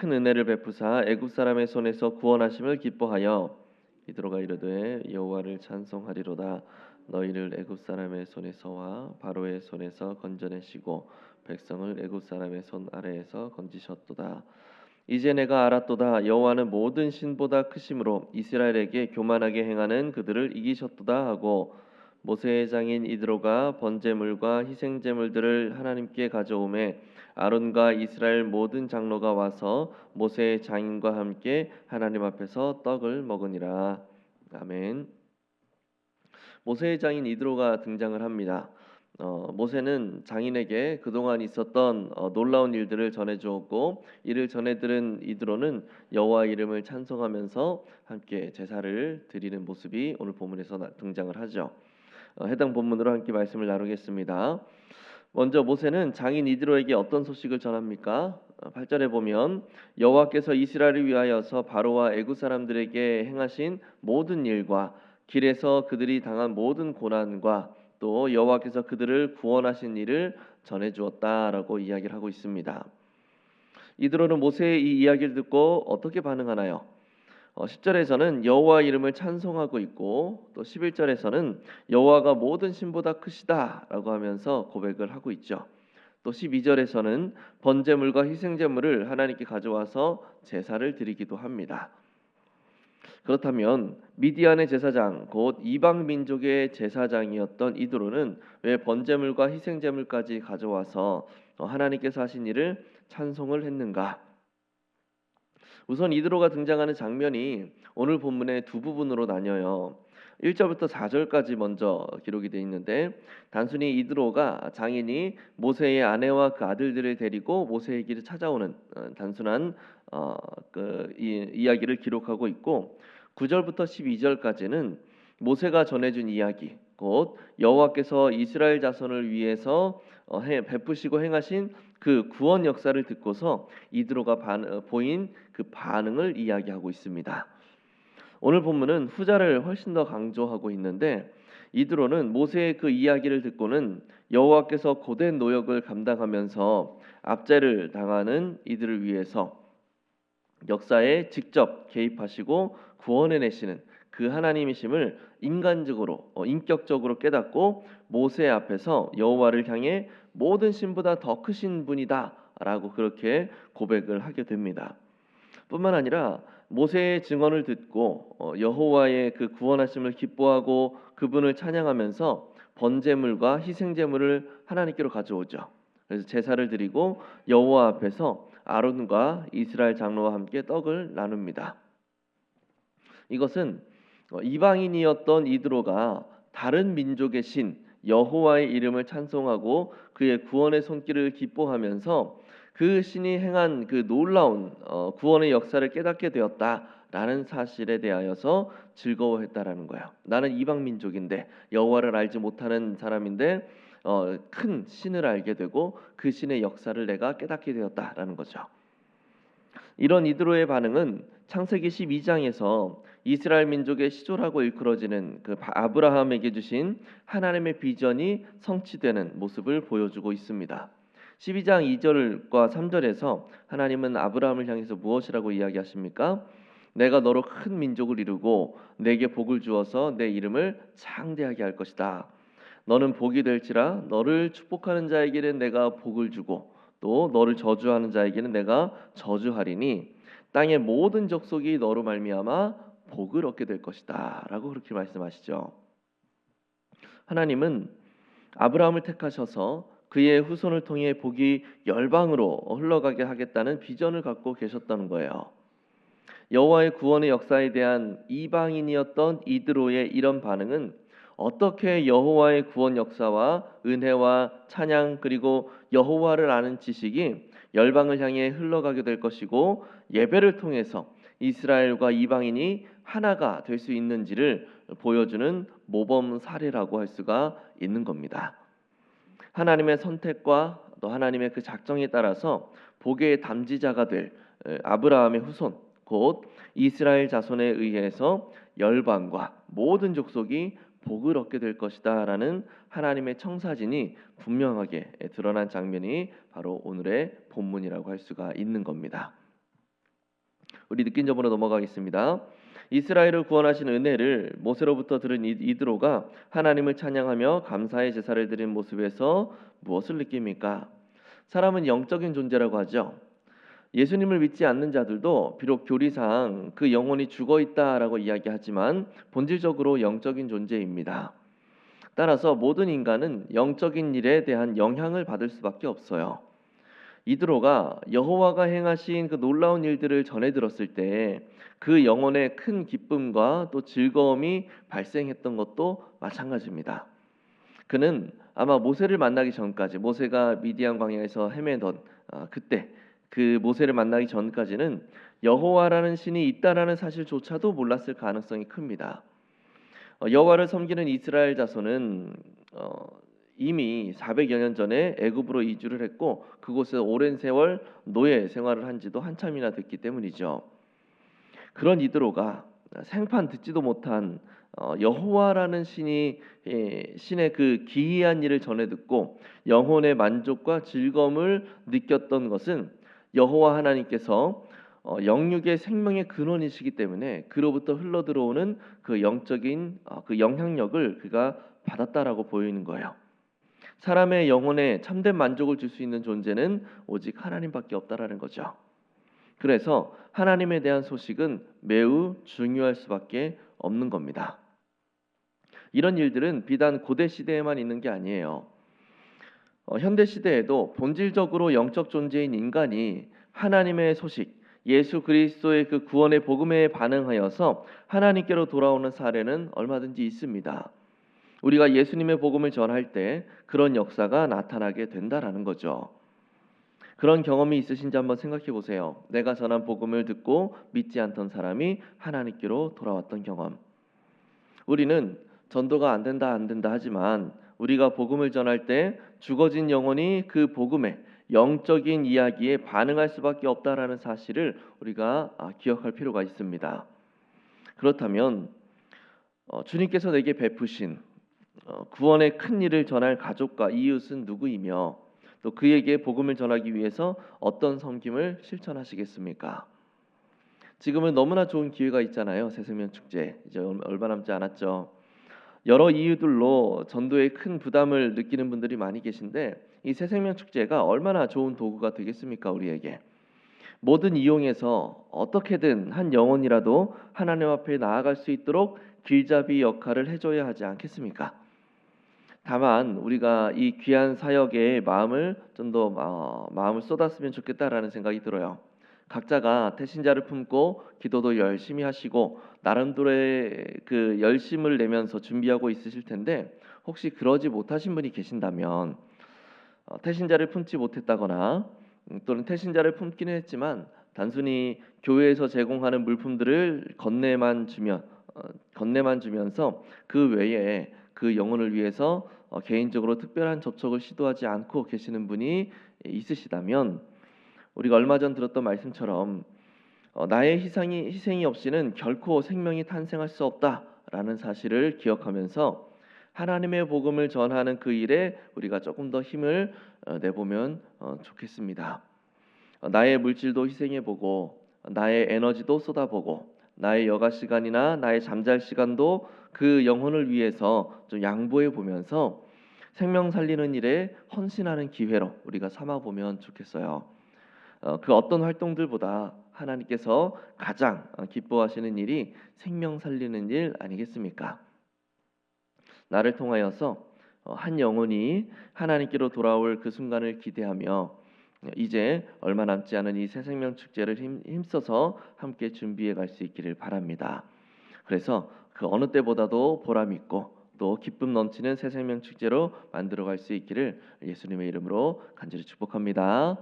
큰 은혜를 베푸사 애굽 사람의 손에서 구원하심을 기뻐하여 이드로가 이르되 여호와를 찬송하리로다. 너희를 애굽 사람의 손에서와 바로의 손에서 건져내시고 백성을 애굽 사람의 손 아래에서 건지셨도다. 이제 내가 알았도다. 여호와는 모든 신보다 크심으로 이스라엘에게 교만하게 행하는 그들을 이기셨도다 하고, 모세의 장인 이드로가 번제물과 희생제물들을 하나님께 가져오매 아론과 이스라엘 모든 장로가 와서 모세의 장인과 함께 하나님 앞에서 떡을 먹으니라. 아멘. 모세의 장인 이드로가 등장을 합니다. 모세는 장인에게 그동안 있었던 놀라운 일들을 전해주었고, 이를 전해들은 이드로는 여호와 이름을 찬송하면서 함께 제사를 드리는 모습이 오늘 본문에서 등장을 하죠. 해당 본문으로 함께 말씀을 나누겠습니다. 먼저 모세는 장인 이드로에게 어떤 소식을 전합니까? 8절에 보면 여호와께서 이스라엘을 위하여서 바로와 애굽 사람들에게 행하신 모든 일과 길에서 그들이 당한 모든 고난과 또 여호와께서 그들을 구원하신 일을 전해 주었다라고 이야기를 하고 있습니다. 이드로는 모세의 이 이야기를 듣고 어떻게 반응하나요? 10절에서는 여호와 이름을 찬송하고 있고, 또 11절에서는 여호와가 모든 신보다 크시다라고 하면서 고백을 하고 있죠. 또 12절에서는 번제물과 희생제물을 하나님께 가져와서 제사를 드리기도 합니다. 그렇다면 미디안의 제사장, 곧 이방 민족의 제사장이었던 이드로는 왜 번제물과 희생제물까지 가져와서 하나님께서 하신 일을 찬송을 했는가? 우선 이드로가 등장하는 장면이 오늘 본문의 두 부분으로 나뉘어요. 1절부터 4절까지 먼저 기록이 되어 있는데, 단순히 이드로가 장인이 모세의 아내와 그 아들들을 데리고 모세의 길을 찾아오는 단순한 이야기를 기록하고 있고, 9절부터 12절까지는 모세가 전해준 이야기, 곧 여호와께서 이스라엘 자손을 위해서 베푸시고 행하신 그 구원 역사를 듣고서 이드로가 보인 그 반응을 이야기하고 있습니다. 오늘 본문은 후자를 훨씬 더 강조하고 있는데, 이드로는 모세의 그 이야기를 듣고는 여호와께서 고된 노역을 감당하면서 압제를 당하는 이들을 위해서 역사에 직접 개입하시고 구원해내시는 그 하나님이심을 인간적으로 인격적으로 깨닫고 모세 앞에서 여호와를 향해 모든 신보다 더 크신 분이다라고 그렇게 고백을 하게 됩니다. 뿐만 아니라 모세의 증언을 듣고 여호와의 그 구원하심을 기뻐하고 그분을 찬양하면서 번제물과 희생제물을 하나님께로 가져오죠. 그래서 제사를 드리고 여호와 앞에서 아론과 이스라엘 장로와 함께 떡을 나눕니다. 이것은 이방인이었던 이드로가 다른 민족의 신 여호와의 이름을 찬송하고 그의 구원의 손길을 기뻐하면서 그 신이 행한 그 놀라운 구원의 역사를 깨닫게 되었다라는 사실에 대하여서 즐거워했다라는 거예요. 나는 이방 민족인데 여호와를 알지 못하는 사람인데 큰 신을 알게 되고 그 신의 역사를 내가 깨닫게 되었다라는 거죠. 이런 이드로의 반응은 창세기 12장에서 이스라엘 민족의 시조라고 일컬어지는 그 아브라함에게 주신 하나님의 비전이 성취되는 모습을 보여주고 있습니다. 12장 2절과 3절에서 하나님은 아브라함을 향해서 무엇이라고 이야기하십니까? 내가 너로 큰 민족을 이루고 내게 복을 주어서 내 이름을 창대하게 할 것이다. 너는 복이 될지라 너를 축복하는 자에게는 내가 복을 주고 또 너를 저주하는 자에게는 내가 저주하리니 땅의 모든 족속이 너로 말미암아 복을 얻게 될 것이다 라고 그렇게 말씀하시죠. 하나님은 아브라함을 택하셔서 그의 후손을 통해 복이 열방으로 흘러가게 하겠다는 비전을 갖고 계셨다는 거예요. 여호와의 구원의 역사에 대한 이방인이었던 이드로의 이런 반응은 어떻게 여호와의 구원 역사와 은혜와 찬양 그리고 여호와를 아는 지식이 열방을 향해 흘러가게 될 것이고 예배를 통해서 이스라엘과 이방인이 하나가 될 수 있는지를 보여주는 모범 사례라고 할 수가 있는 겁니다. 하나님의 선택과 또 하나님의 그 작정에 따라서 복의 담지자가 될 아브라함의 후손 곧 이스라엘 자손에 의해서 열방과 모든 족속이 복을 얻게 될 것이다라는 하나님의 청사진이 분명하게 드러난 장면이 바로 오늘의 본문이라고 할 수가 있는 겁니다. 우리 느낀 점으로 넘어가겠습니다. 이스라엘을 구원하신 은혜를 모세로부터 들은 이드로가 하나님을 찬양하며 감사의 제사를 드린 모습에서 무엇을 느낍니까? 사람은 영적인 존재라고 하죠. 예수님을 믿지 않는 자들도 비록 교리상 그 영혼이 죽어 있다라고 이야기하지만 본질적으로 영적인 존재입니다. 따라서 모든 인간은 영적인 일에 대한 영향을 받을 수밖에 없어요. 이드로가 여호와가 행하신 그 놀라운 일들을 전해 들었을 때 그 영혼에 큰 기쁨과 또 즐거움이 발생했던 것도 마찬가지입니다. 그는 아마 모세를 만나기 전까지, 모세가 미디안 광야에서 헤매던 그때, 그 모세를 만나기 전까지는 여호와라는 신이 있다라는 사실조차도 몰랐을 가능성이 큽니다. 여호와를 섬기는 이스라엘 자손은 이미 400여 년 전에 애굽으로 이주를 했고 그곳에서 오랜 세월 노예 생활을 한 지도 한참이나 됐기 때문이죠. 그런 이드로가 생판 듣지도 못한 여호와라는 신의 그 기이한 일을 전해 듣고 영혼의 만족과 즐거움을 느꼈던 것은 여호와 하나님께서 영육의 생명의 근원이시기 때문에 그로부터 흘러 들어오는 그 영적인 그 영향력을 그가 받았다라고 보이는 거예요. 사람의 영혼에 참된 만족을 줄 수 있는 존재는 오직 하나님밖에 없다라는 거죠. 그래서 하나님에 대한 소식은 매우 중요할 수밖에 없는 겁니다. 이런 일들은 비단 고대 시대에만 있는 게 아니에요. 현대 시대에도 본질적으로 영적 존재인 인간이 하나님의 소식, 예수 그리스도의 그 구원의 복음에 반응하여서 하나님께로 돌아오는 사례는 얼마든지 있습니다. 우리가 예수님의 복음을 전할 때 그런 역사가 나타나게 된다라는 거죠. 그런 경험이 있으신지 한번 생각해 보세요. 내가 전한 복음을 듣고 믿지 않던 사람이 하나님께로 돌아왔던 경험. 우리는 전도가 안 된다 하지만 우리가 복음을 전할 때 죽어진 영혼이 그 복음에 영적인 이야기에 반응할 수밖에 없다라는 사실을 우리가 기억할 필요가 있습니다. 그렇다면 주님께서 내게 베푸신 구원의 큰 일을 전할 가족과 이웃은 누구이며 또 그에게 복음을 전하기 위해서 어떤 섬김을 실천하시겠습니까? 지금은 너무나 좋은 기회가 있잖아요. 새생명 축제 이제 얼마 남지 않았죠. 여러 이유들로 전도에 큰 부담을 느끼는 분들이 많이 계신데 이 새생명 축제가 얼마나 좋은 도구가 되겠습니까? 우리에게 모든 이용해서 어떻게든 한 영혼이라도 하나님 앞에 나아갈 수 있도록 길잡이 역할을 해줘야 하지 않겠습니까? 다만 우리가 이 귀한 사역에 마음을 좀 더 마음을 쏟았으면 좋겠다라는 생각이 들어요. 각자가 태신자를 품고 기도도 열심히 하시고 나름대로의 그 열심을 내면서 준비하고 있으실 텐데 혹시 그러지 못하신 분이 계신다면 태신자를 품지 못했다거나 또는 태신자를 품기는 했지만 단순히 교회에서 제공하는 물품들을 건네만 주면서 그 외에 그 영혼을 위해서 개인적으로 특별한 접촉을 시도하지 않고 계시는 분이 있으시다면 우리가 얼마 전 들었던 말씀처럼 나의 희생이 없이는 결코 생명이 탄생할 수 없다라는 사실을 기억하면서 하나님의 복음을 전하는 그 일에 우리가 조금 더 힘을 내보면 좋겠습니다. 나의 물질도 희생해보고 나의 에너지도 쏟아보고 나의 여가 시간이나 나의 잠잘 시간도 그 영혼을 위해서 좀 양보해 보면서 생명 살리는 일에 헌신하는 기회로 우리가 삼아 보면 좋겠어요. 그 어떤 활동들보다 하나님께서 가장 기뻐하시는 일이 생명 살리는 일 아니겠습니까? 나를 통하여서 한 영혼이 하나님께로 돌아올 그 순간을 기대하며 이제 얼마 남지 않은 이 새생명 축제를 힘써서 함께 준비해 갈 수 있기를 바랍니다. 그래서 그 어느 때보다도 보람 있고 또 기쁨 넘치는 새생명 축제로 만들어 갈 수 있기를 예수님의 이름으로 간절히 축복합니다.